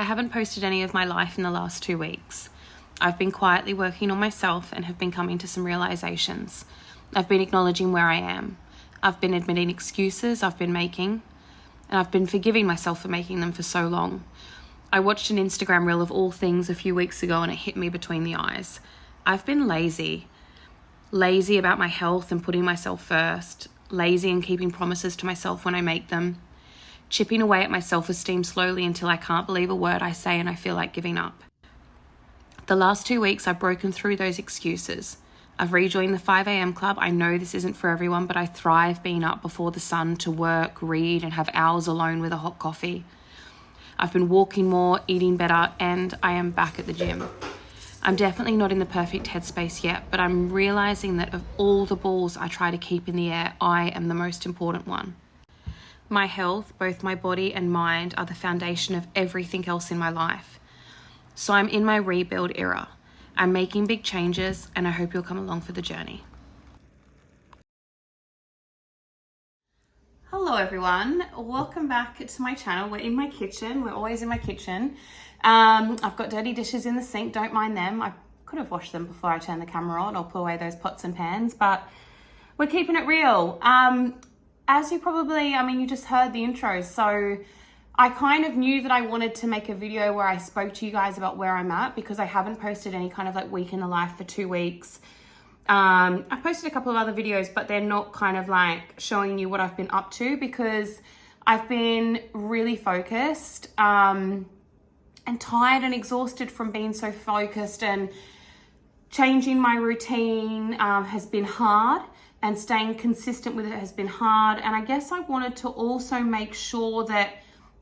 I haven't posted any of my life in the last 2 weeks. I've been quietly working on myself and have been coming to some realizations. I've been acknowledging where I am. I've been admitting excuses I've been making, and I've been forgiving myself for making them for so long. I watched an Instagram reel of all things a few weeks ago and it hit me between the eyes. I've been lazy about my health and putting myself first, lazy in keeping promises to myself when I make them, chipping away at my self-esteem slowly until I can't believe a word I say and I feel like giving up. The last 2 weeks, I've broken through those excuses. I've rejoined the 5 a.m. club. I know this isn't for everyone, but I thrive being up before the sun to work, read, and have hours alone with a hot coffee. I've been walking more, eating better, and I am back at the gym. I'm definitely not in the perfect headspace yet, but I'm realizing that of all the balls I try to keep in the air, I am the most important one. My health, both my body and mind, are the foundation of everything else in my life. So I'm in my rebuild era. I'm making big changes, and I hope you'll come along for the journey. Hello everyone, welcome back to my channel. We're in my kitchen. We're always in my kitchen. I've got dirty dishes in the sink, don't mind them. I could have washed them before I turned the camera on or put away those pots and pans, but we're keeping it real. As you probably, you just heard the intro, so I kind of knew that I wanted to make a video where I spoke to you guys about where I'm at, because I haven't posted any kind of like week in the life for 2 weeks. I've posted a couple of other videos, but they're not kind of like showing you what I've been up to, because I've been really focused and tired and exhausted from being so focused, and changing my routine has been hard, and staying consistent with it has been hard. And I guess I wanted to also make sure that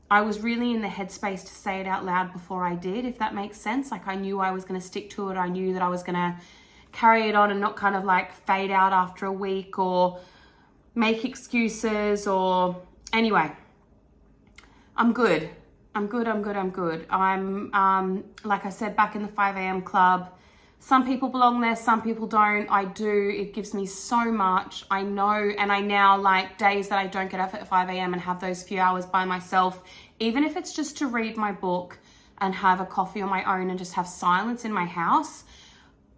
I was really in the headspace to say it out loud before I did, if that makes sense. Like, I knew I was going to stick to it. I knew that I was going to carry it on and not kind of like fade out after a week or make excuses or anyway. I'm good. I'm like I said, back in the 5 a.m. club. Some people belong there, some people don't. I do. It gives me so much. I know, and I now like days that I don't get up at 5 a.m. and have those few hours by myself, even if it's just to read my book and have a coffee on my own and just have silence in my house.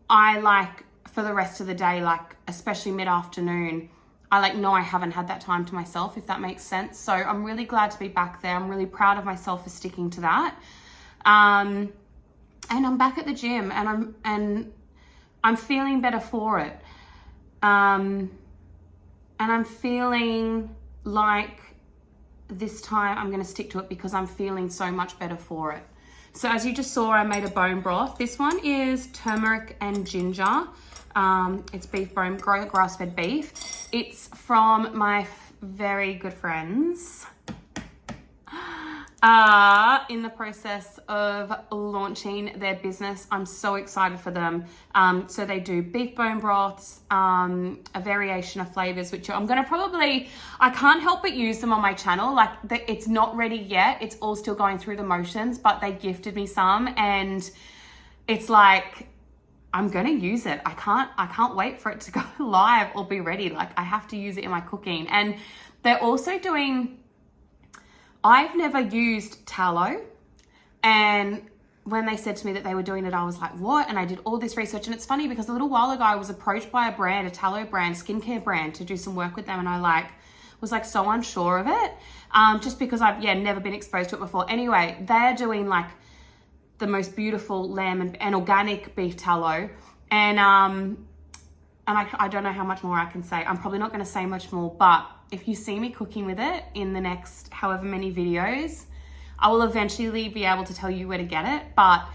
I like, for the rest of the day, like especially mid-afternoon, I like know I haven't had that time to myself, if that makes sense. So I'm really glad to be back there. I'm really proud of myself for sticking to that. And I'm back at the gym, and I'm feeling better for it. And I'm feeling like this time I'm going to stick to it because I'm feeling so much better for it. So as you just saw, I made a bone broth. This one is turmeric and ginger. It's beef bone, grass-fed beef. It's from my very good friends. In the process of launching their business. I'm so excited for them. So they do beef bone broths, a variation of flavors, which I'm going to probably, I can't help but use them on my channel. Like, it's not ready yet. It's all still going through the motions, but they gifted me some, and it's like, I'm going to use it. I can't wait for it to go live or be ready. Like, I have to use it in my cooking. And they're also doing, I've never used tallow, and when they said to me that they were doing it, I was like, what? And I did all this research, and it's funny because a little while ago I was approached by a brand, a tallow brand, skincare brand, to do some work with them, and I was so unsure of it, just because I've never been exposed to it before. Anyway, they're doing like the most beautiful lamb and organic beef tallow, and I don't know how much more I can say. I'm probably not going to say much more, but if you see me cooking with it in the next however many videos, I will eventually be able to tell you where to get it, but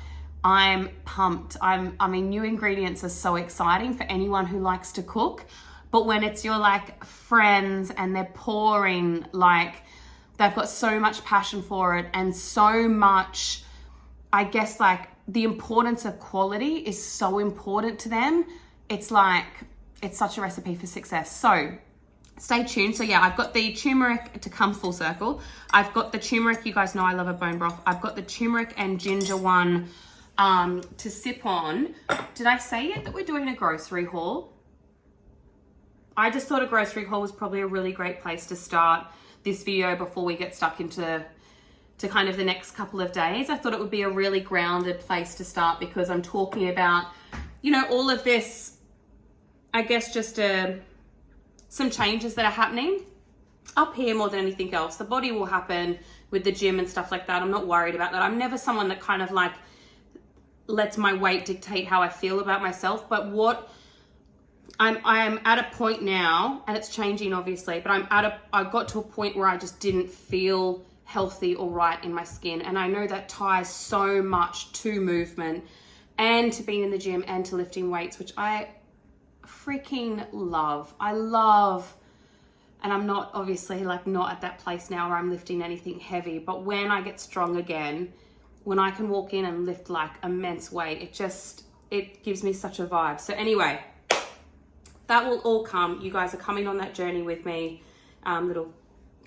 I'm pumped. New ingredients are so exciting for anyone who likes to cook, but when it's your like friends and they're pouring, like, they've got so much passion for it and so much, I guess, like, the importance of quality is so important to them. It's like, it's such a recipe for success. So stay tuned. So yeah, I've got the turmeric, to come full circle. I've got the turmeric. You guys know I love a bone broth. I've got the turmeric and ginger one to sip on. Did I say yet that we're doing a grocery haul? I just thought a grocery haul was probably a really great place to start this video before we get stuck into to kind of the next couple of days. I thought it would be a really grounded place to start because I'm talking about, you know, all of this, I guess, just some changes that are happening up here more than anything else. The body will happen with the gym and stuff like that. I'm not worried about that. I'm never someone that kind of like lets my weight dictate how I feel about myself. But what I am at a point now, and it's changing obviously, but I got to a point where I just didn't feel healthy or right in my skin. And I know that ties so much to movement and to being in the gym and to lifting weights, which I freaking love. I love, and I'm not obviously like not at that place now where I'm lifting anything heavy, but when I get strong again, when I can walk in and lift like immense weight, it gives me such a vibe. So anyway, that will all come. You guys are coming on that journey with me. Little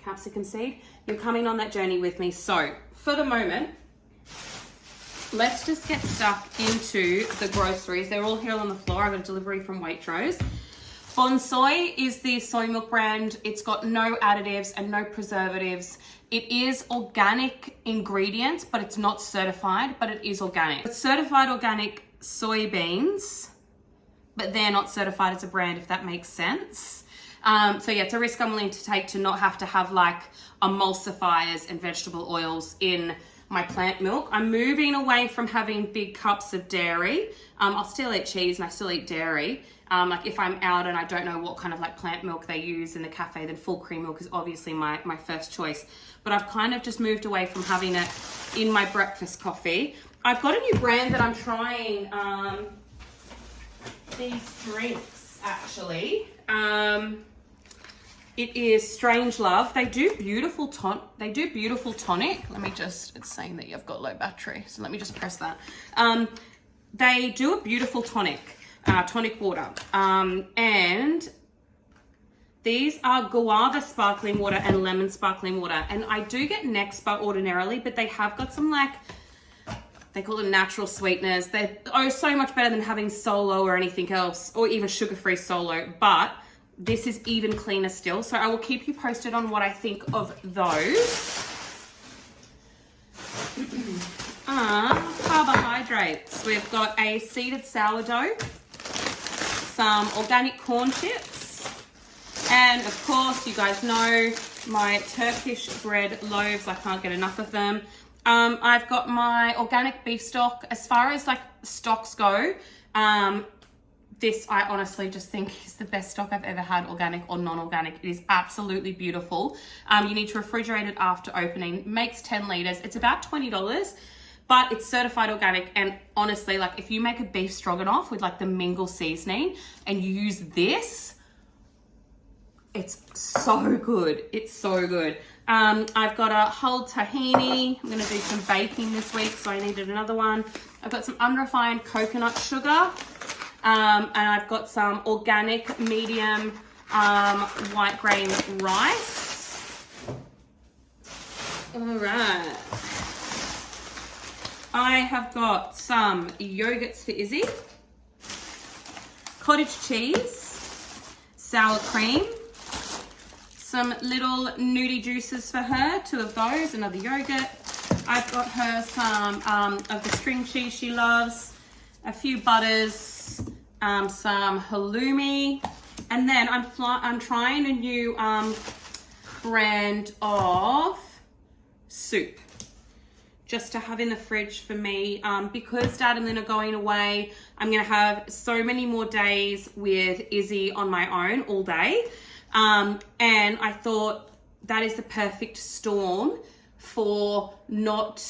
capsicum seed. You're coming on that journey with me. So for the moment, let's just get stuck into the groceries. They're all here on the floor. I got a delivery from Waitrose. Bonsoy is the soy milk brand. It's got no additives and no preservatives. It is organic ingredients, but it's not certified, but it is organic. It's certified organic soybeans, but they're not certified as a brand, if that makes sense. So yeah, it's a risk I'm willing to take to not have to have like emulsifiers and vegetable oils in my plant milk. I'm moving away from having big cups of dairy. I'll still eat cheese and I still eat dairy. Like if I'm out and I don't know what kind of like plant milk they use in the cafe, then full cream milk is obviously my first choice. But I've kind of just moved away from having it in my breakfast coffee. I've got a new brand that I'm trying, these drinks actually. It is Strange Love. They do beautiful tonic. Let me just, it's saying that you've got low battery, so let me just press that. They do a beautiful tonic water. And these are guava sparkling water and lemon sparkling water. And I do get neck spa ordinarily, but they have got some like, they call them natural sweeteners. They're so much better than having Solo or anything else, or even sugar-free Solo, but this is even cleaner still. So I will keep you posted on what I think of those. Carbohydrates. We've got a seeded sourdough, some organic corn chips, and of course, you guys know my Turkish bread loaves. I can't get enough of them. I've got my organic beef stock. As far as like stocks go, this I honestly just think is the best stock I've ever had, organic or non-organic. It is absolutely beautiful. You need to refrigerate it after opening. Makes 10 liters. It's about $20, but it's certified organic. And honestly, like if you make a beef stroganoff with like the mingle seasoning and you use this, it's so good. It's so good. I've got a whole tahini. I'm going to do some baking this week, so I needed another one. I've got some unrefined coconut sugar. And I've got some organic medium white grain rice. All right. I have got some yogurts for Izzy, cottage cheese, sour cream, some little nudie juices for her, 2 of those, another yogurt. I've got her some of the string cheese she loves, a few butters, some halloumi, and then I'm trying a new brand of soup just to have in the fridge for me, because Dad and Lynn are going away. I'm gonna have so many more days with Izzy on my own all day, and I thought that is the perfect storm for not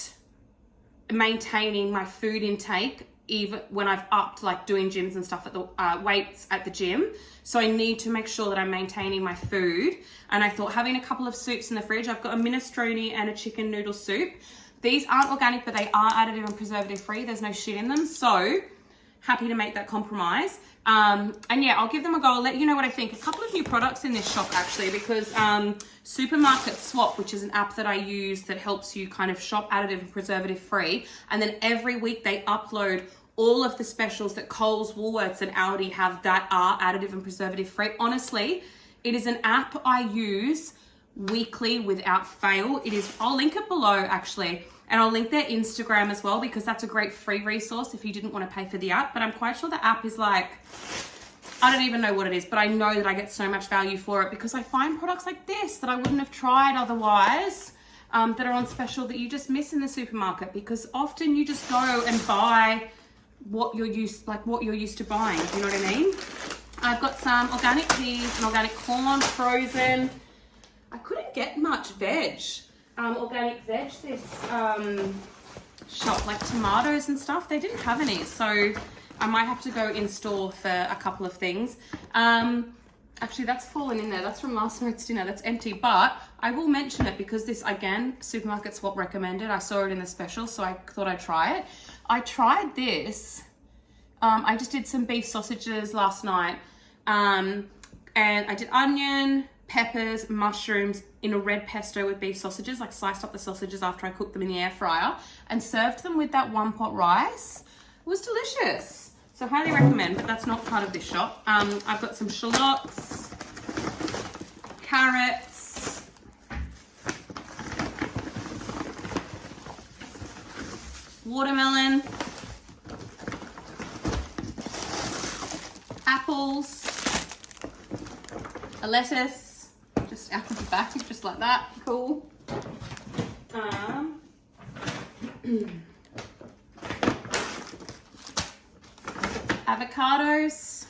maintaining my food intake even when I've upped like doing gyms and stuff at the weights at the gym. So I need to make sure that I'm maintaining my food. And I thought having a couple of soups in the fridge, I've got a minestrone and a chicken noodle soup. These aren't organic, but they are additive and preservative free. There's no shit in them. So happy to make that compromise. And yeah, I'll give them a go. I'll let you know what I think. A couple of new products in this shop actually, because Supermarket Swap, which is an app that I use that helps you kind of shop additive and preservative free. And then every week they upload all of the specials that Coles, Woolworths and Aldi have that are additive and preservative free. Honestly, it is an app I use weekly without fail. It is, I'll link it below actually, and I'll link their Instagram as well, because that's a great free resource if you didn't want to pay for the app. But I'm quite sure the app is like, I don't even know what it is, but I know that I get so much value for it, because I find products like this that I wouldn't have tried otherwise, that are on special, that you just miss in the supermarket, because often you just go and buy what you're used to buying. You know what I mean? I've got some organic peas and organic corn frozen. I couldn't get much veg, organic veg this shop, like tomatoes and stuff. They didn't have any, so I might have to go in store for a couple of things. Actually, that's fallen in there. That's from last night's dinner. That's empty, but I will mention it because this, again, Supermarket Swap recommended. I saw it in the special, so I thought I'd try it. I tried this. I just did some beef sausages last night, and I did onion, peppers, mushrooms in a red pesto with beef sausages, like sliced up the sausages after I cooked them in the air fryer, and served them with that one pot rice. It was delicious. So highly recommend, but that's not part of this shop. I've got some shallots, carrots, watermelon, apples, a lettuce, just out of the bag, just like that, cool. Avocados,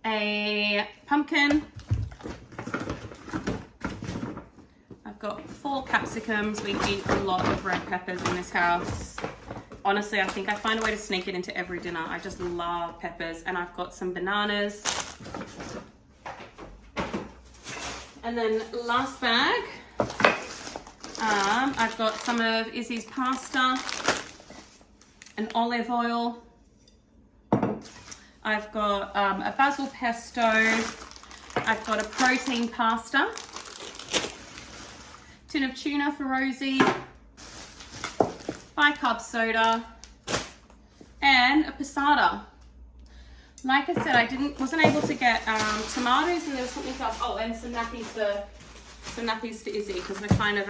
a pumpkin, I've got 4 capsicums. We eat a lot of red peppers in this house. Honestly, I think I find a way to sneak it into every dinner. I just love peppers. And I've got some bananas. And then last bag, I've got some of Izzy's pasta, an olive oil. I've got a basil pesto. I've got a protein pasta, tin of tuna for Rosie, bicarb soda, and a passata. Like I said, I wasn't able to get tomatoes, and there was something else. Oh, and some nappies for Izzy, because we're kind of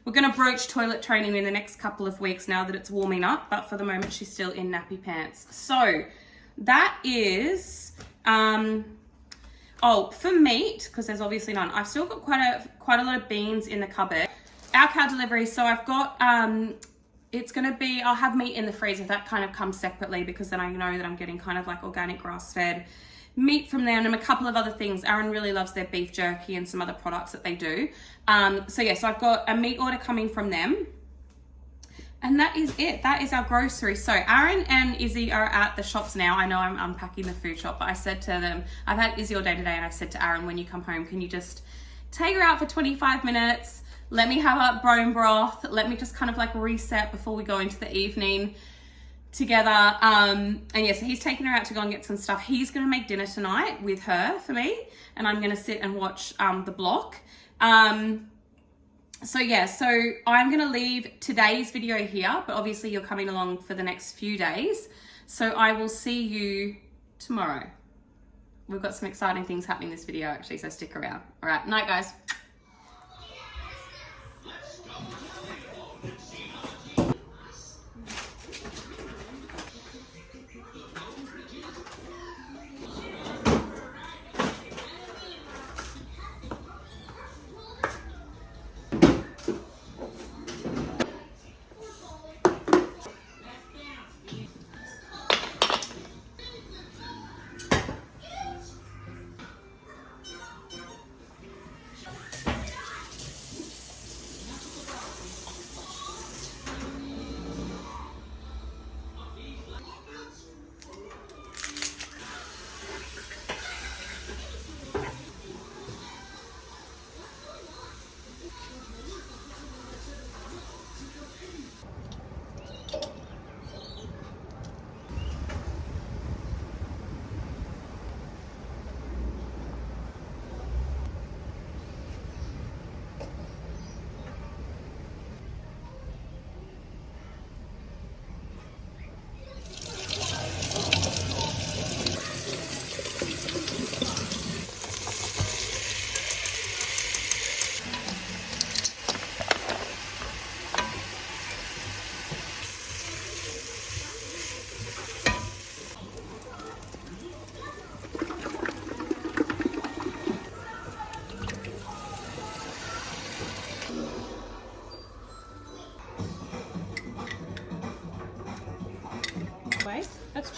we're going to broach toilet training in the next couple of weeks now that it's warming up, but for the moment she's still in nappy pants. So that is oh, for meat, because there's obviously none, I've still got quite a lot of beans in the cupboard. Our cow delivery, so I've got it's going to be, I'll have meat in the freezer. That kind of comes separately, because then I know that I'm getting kind of like organic grass-fed meat from them, and a couple of other things. Aaron really loves their beef jerky and some other products that they do. So yeah, so I've got a meat order coming from them. And that is it. That is our grocery. So Aaron and Izzy are at the shops now. I know I'm unpacking the food shop, but I said to them, I've had Izzy all day today, and I said to Aaron, when you come home, can you just take her out for 25 minutes? Let me have a bone broth. Let me just kind of like reset before we go into the evening together. And yeah, so he's taking her out to go and get some stuff. He's going to make dinner tonight with her for me, and I'm going to sit and watch the block. So yeah, so I'm going to leave today's video here, but obviously you're coming along for the next few days. So I will see you tomorrow. We've got some exciting things happening in this video actually, so stick around. All right, night guys.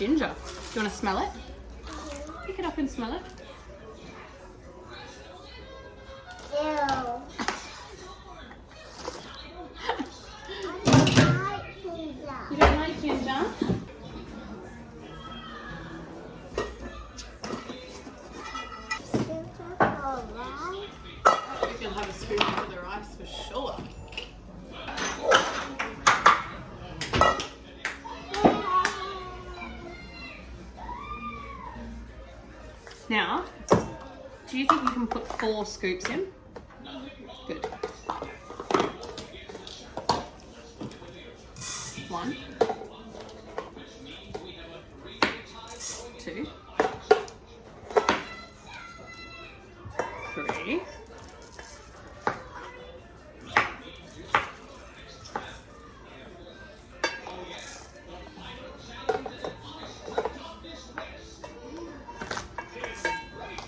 ginger. Do you want to smell it? Pick it up and smell it. Ew. You don't like ginger? You can have a spoon for the rice for sure. Now, do you think you can put 4 scoops in? Good. 1, 2, 3.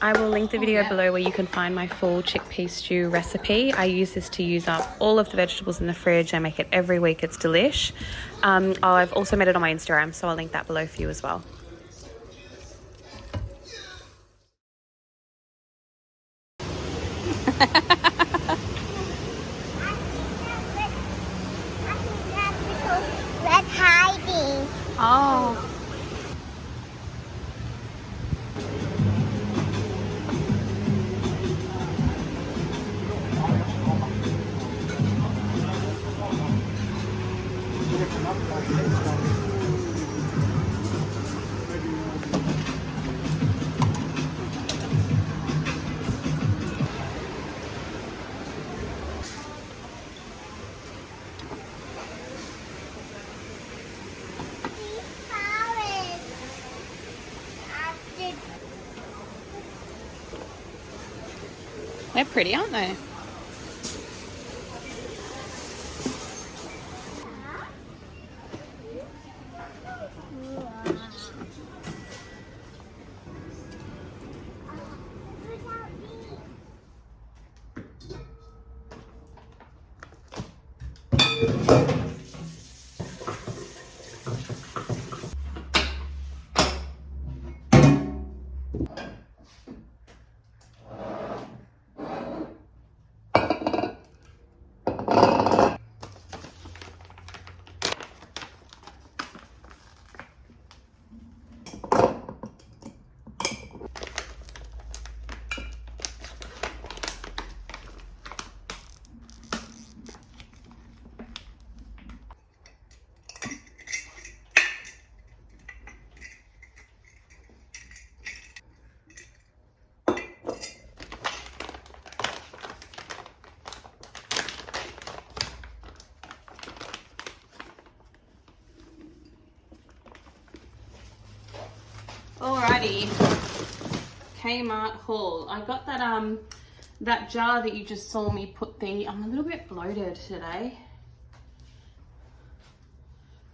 I will link the video below where you can find my full chickpea stew recipe. I use this to use up all of the vegetables in the fridge. I make it every week. It's delish. I've also made it on my Instagram, so I'll link that below for you as well. That's hiding. Oh. They're pretty, aren't they? Alrighty, Kmart haul. I got that that jar that you just saw me put the, I'm a little bit bloated today. I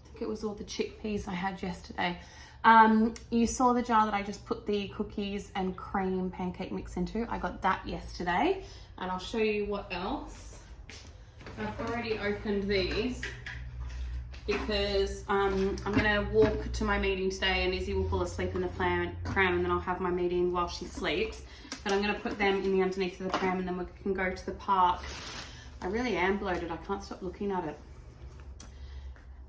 think it was all the chickpeas I had yesterday. You saw the jar that I just put the cookies and cream pancake mix into. I got that yesterday, and I'll show you what else. I've already opened these because I'm gonna walk to my meeting today, and Izzy will fall asleep in the pram, and then I'll have my meeting while she sleeps. But I'm gonna put them in the underneath of the pram, and then we can go to the park. I really am bloated. I can't stop looking at it.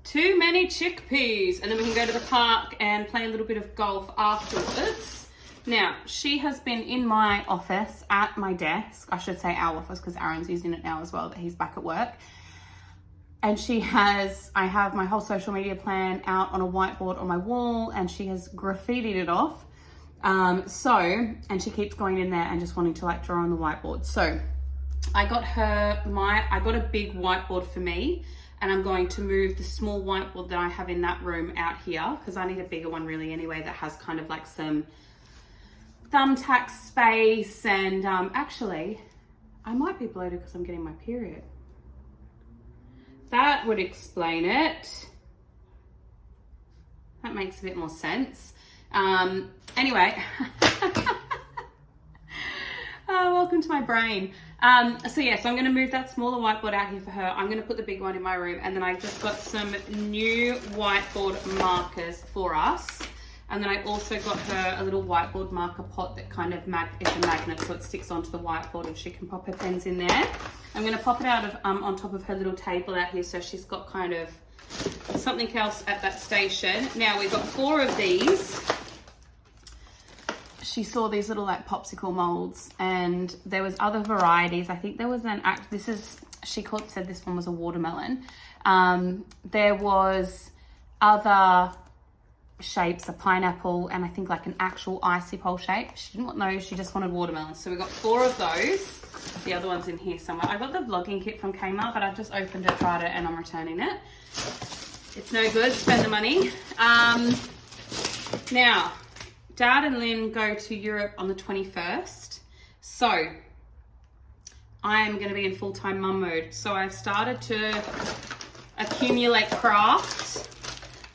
Too many chickpeas, and then we can go to the park and play a little bit of golf afterwards. Now, she has been in my office at my desk. I should say our office because Aaron's using it now as well, that he's back at work. And I have my whole social media plan out on a whiteboard on my wall, and she has graffitied it off. And she keeps going in there and just wanting to like draw on the whiteboard. So I got a big whiteboard for me, and I'm going to move the small whiteboard that I have in that room out here because I need a bigger one really anyway, that has kind of like some thumbtack space. And actually, I might be bloated because I'm getting my period. That would explain it. That makes a bit more sense. Anyway, welcome to my brain. So I'm going to move that smaller whiteboard out here for her. I'm going to put the big one in my room, and then I just got some new whiteboard markers for us. And then I also got her a little whiteboard marker pot that kind of it's a magnet, so it sticks onto the whiteboard and she can pop her pens in there. I'm going to pop it out of on top of her little table out here, so she's got kind of something else at that station. Now we've got 4 of these. She saw these little like popsicle molds, and there was other varieties. I think there was she said this one was a watermelon. There was other shapes, a pineapple, and I think like an actual icy pole shape. She didn't want those, she just wanted watermelons. So we got 4 of those. The other one's in here somewhere. I got the vlogging kit from Kmart, but I've just opened it, tried it, and I'm returning it. It's no good, spend the money. Now, Dad and Lynn go to Europe on the 21st. So I am going to be in full-time mum mode. So I've started to accumulate craft.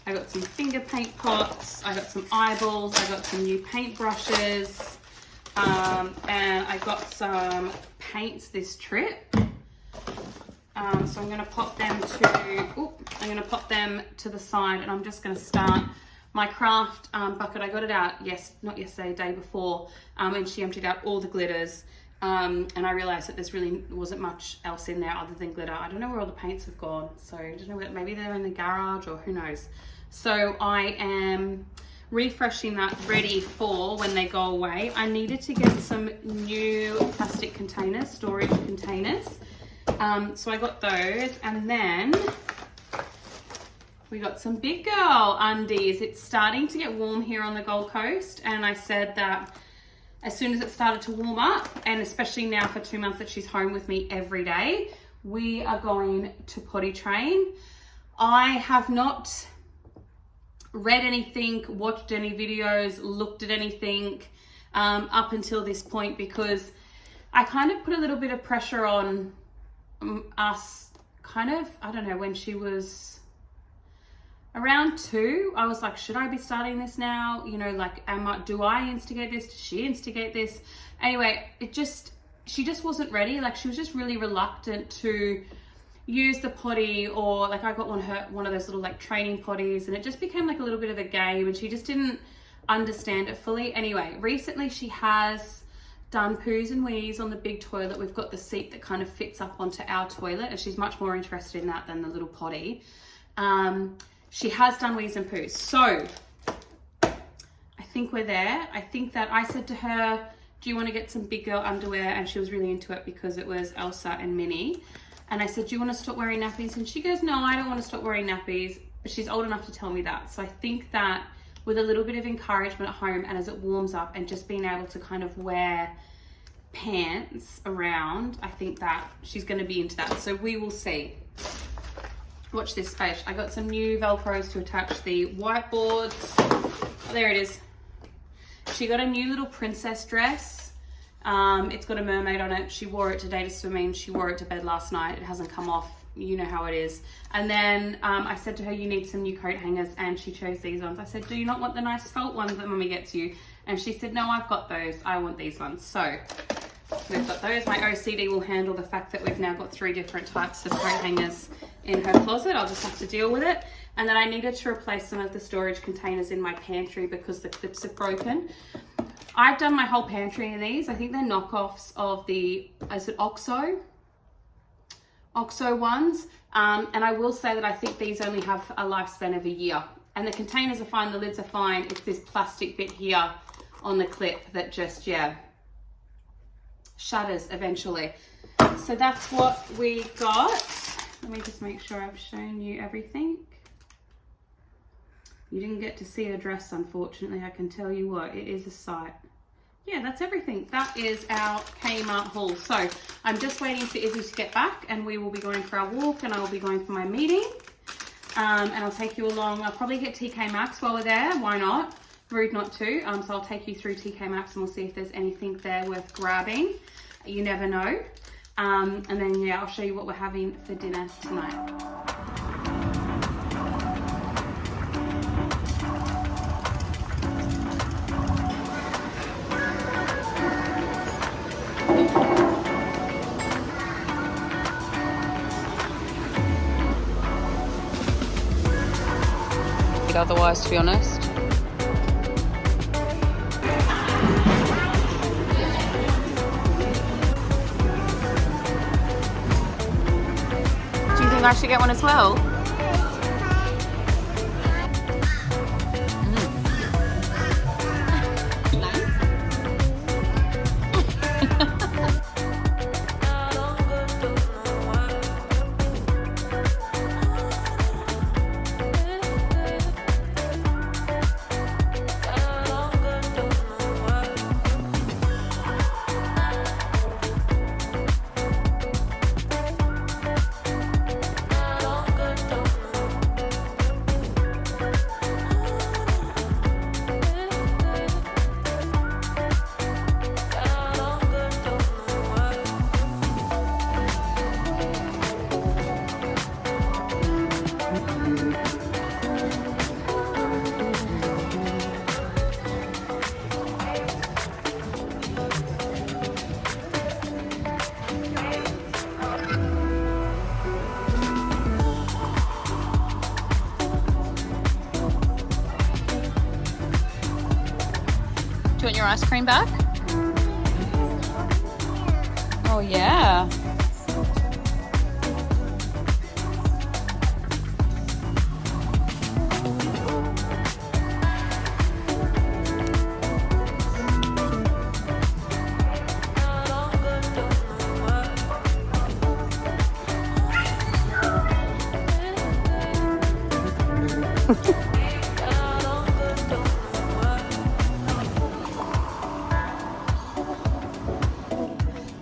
I got some finger paint pots, I got some eyeballs, I got some new paint brushes, and I got some paints this trip. So I'm going to pop them to the side, and I'm just going to start my craft bucket. I got it out not yesterday, day before, and she emptied out all the glitters. And I realized that there's really wasn't much else in there other than glitter. I don't know where all the paints have gone, so I don't know, maybe they're in the garage or who knows. So I am refreshing that, ready for when they go away. I needed to get some new plastic containers, storage containers. So I got those, and then we got some big girl undies. It's starting to get warm here on the Gold Coast, and I said that as soon as it started to warm up, and especially now for 2 months that she's home with me every day, we are going to potty train. I have not read anything, watched any videos, looked at anything up until this point, because I kind of put a little bit of pressure on us, kind of, I don't know, when she was around 2, I was like, should I be starting this now? You know, like, do I instigate this? Does she instigate this? Anyway, she just wasn't ready. Like, she was just really reluctant to use the potty, or like I got one of those little like training potties, and it just became like a little bit of a game, and she just didn't understand it fully. Anyway, recently she has done poos and wees on the big toilet. We've got the seat that kind of fits up onto our toilet, and she's much more interested in that than the little potty. She has done wees and poos. So I think we're there. I think that I said to her, do you want to get some big girl underwear? And she was really into it because it was Elsa and Minnie. And I said, do you want to stop wearing nappies? And she goes, no, I don't want to stop wearing nappies. But she's old enough to tell me that. So I think that with a little bit of encouragement at home, and as it warms up, and just being able to kind of wear pants around, I think that she's going to be into that. So we will see. Watch this space. I got some new Velcros to attach the whiteboards. Oh, there it is. She got a new little princess dress. It's got a mermaid on it. She wore it today to swimming. She wore it to bed last night. It hasn't come off. You know how it is. And then I said to her, you need some new coat hangers, and she chose these ones. I said, do you not want the nice felt ones that Mummy gets you? And she said, no, I've got those. I want these ones. So we've got those. My OCD will handle the fact that we've now got 3 different types of coat hangers in her closet. I'll just have to deal with it. And then I needed to replace some of the storage containers in my pantry because the clips are broken. I've done my whole pantry in these. I think they're knockoffs of the, is it OXO ones. And I will say that I think these only have a lifespan of a year. And the containers are fine, the lids are fine. It's this plastic bit here on the clip that just, shatters eventually. So that's what we got. Let me just make sure I've shown you everything. You didn't get to see her dress, unfortunately. I can tell you what, it is a sight. Yeah, that's everything. That is our Kmart haul. So I'm just waiting for Izzy to get back, and we will be going for our walk, and I will be going for my meeting. And I'll take you along. I'll probably get TK Maxx while we're there. Why not? Rude not to. So I'll take you through TK Maxx, and we'll see if there's anything there worth grabbing. You never know. And then, yeah, I'll show you what we're having for dinner tonight. Otherwise, to be honest. I should get one as well. Do you want your ice cream back? Oh yeah.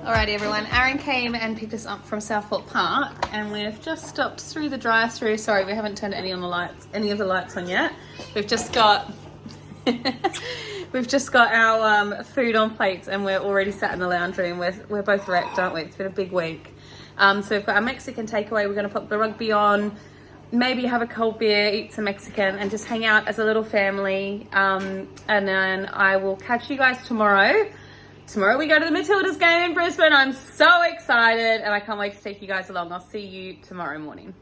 Alrighty everyone, Aaron came and picked us up from Southport Park and we've just stopped through the drive-through. Sorry, we haven't turned any of the lights on yet. We've just got our food on plates and we're already sat in the lounge room. We're both wrecked, aren't we? It's been a big week. So we've got our Mexican takeaway. We're going to put the rugby on, maybe have a cold beer, eat some Mexican and just hang out as a little family. And then I will catch you guys tomorrow. Tomorrow we go to the Matildas game in Brisbane. I'm so excited and I can't wait to take you guys along. I'll see you tomorrow morning.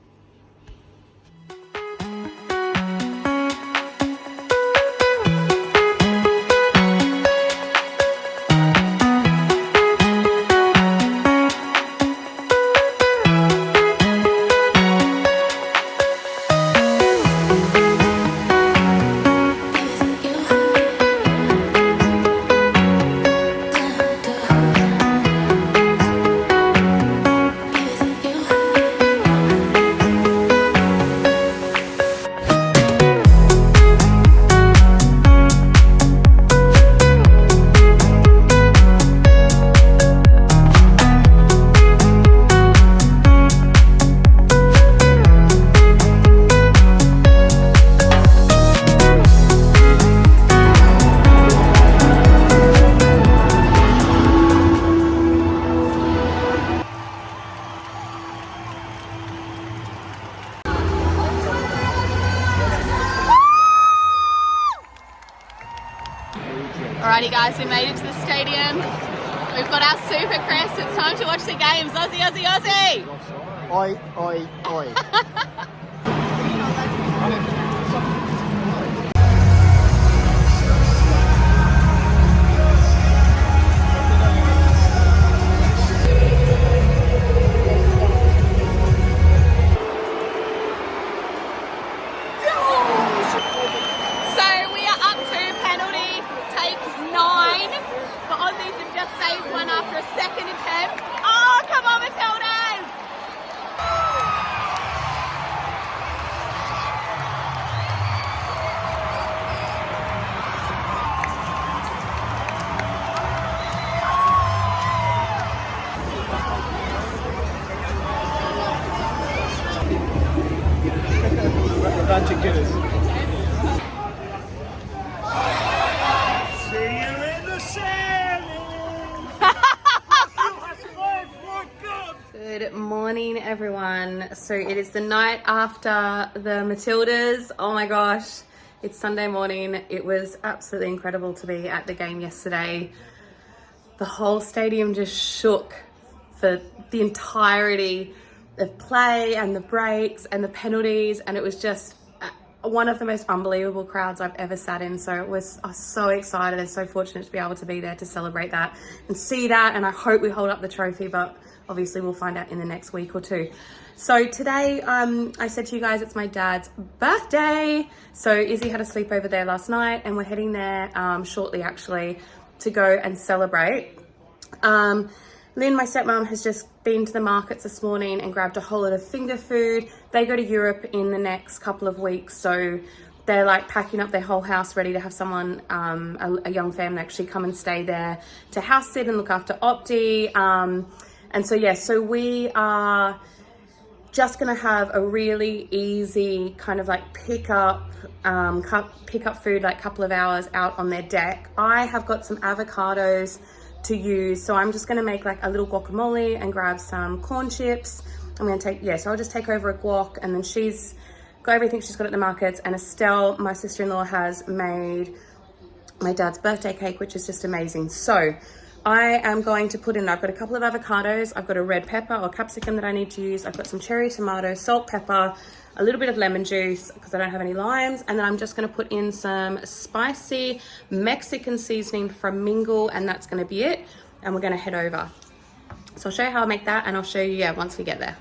Alrighty guys, we made it to the stadium. We've got our Super Chris. It's time to watch the games. Aussie, Aussie, Aussie! Oi, oi, oi. To get us. See you in the Good morning, everyone. So it is the night after the Matildas. Oh my gosh, it's Sunday morning. It was absolutely incredible to be at the game yesterday. The whole stadium just shook for the entirety of play and the breaks and the penalties, and it was just one of the most unbelievable crowds I've ever sat in. So I was so excited and so fortunate to be able to be there to celebrate that and see that, and I hope we hold up the trophy, but obviously we'll find out in the next week or two. So today, I said to you guys, it's my dad's birthday. So Izzy had a sleepover there last night and we're heading there shortly actually to go and celebrate. Lynn, my stepmom, has just been to the markets this morning and grabbed a whole lot of finger food. They go to Europe in the next couple of weeks, so they're like packing up their whole house ready to have someone, a young family actually come and stay there to house sit and look after Opti. And so yeah, so we are just gonna have a really easy kind of like pick up food, like couple of hours out on their deck. I have got some avocados to use, so I'm just gonna make like a little guacamole and grab some corn chips. I'm gonna take, so I'll just take over a guac, and then she's got everything she's got at the markets, and Estelle, my sister-in-law, has made my dad's birthday cake, which is just amazing. So I am going to put in, I've got a couple of avocados, I've got a red pepper or capsicum that I need to use, I've got some cherry tomato, salt, pepper, a little bit of lemon juice because I don't have any limes, and then I'm just going to put in some spicy Mexican seasoning from Mingle, and that's going to be it, and we're going to head over. So I'll show you how I make that, and I'll show you once we get there.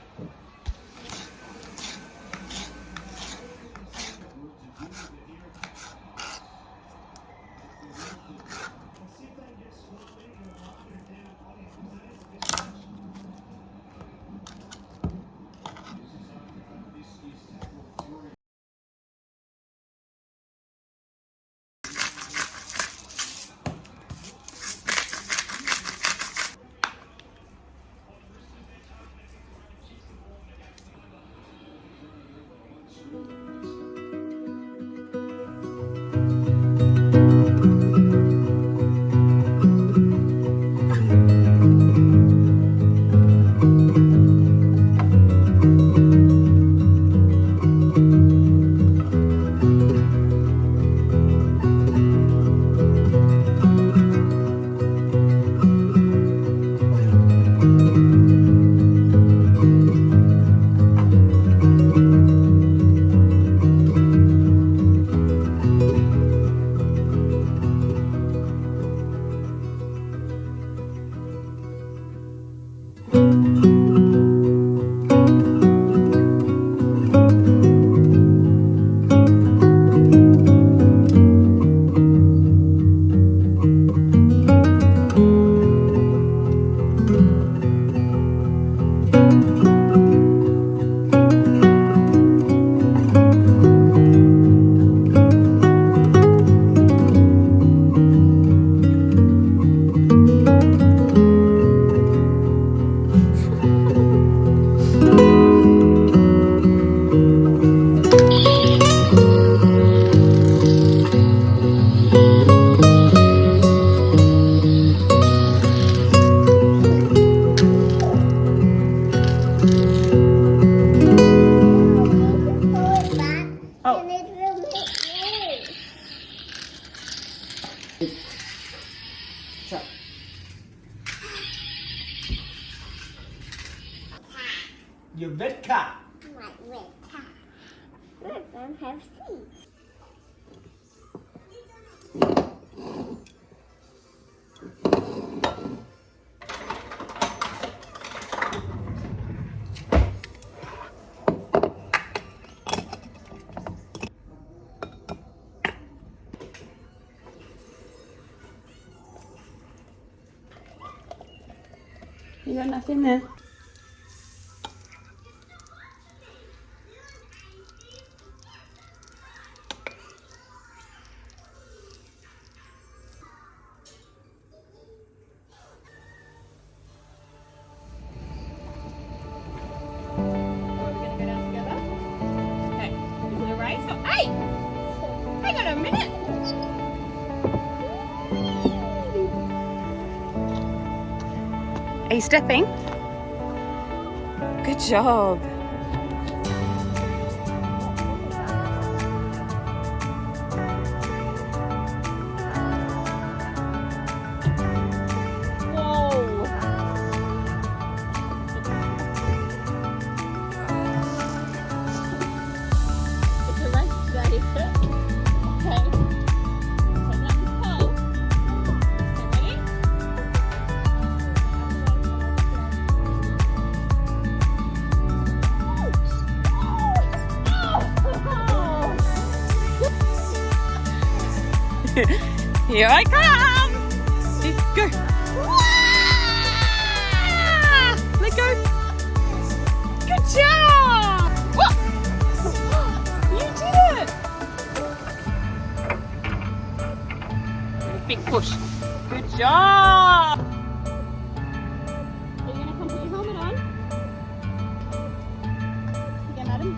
Your red car. My red car. Look, I have seats. You got nothing there? Are you stepping? Good job. Here I come. Go. Let go. Good job. Whoa. You did it. Big push. Good job. Are you going to come put your helmet on? Again, Adam.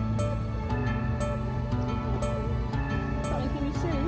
Something coming soon.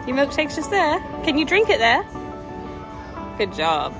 Your milkshake's just there. Can you drink it there? Good job.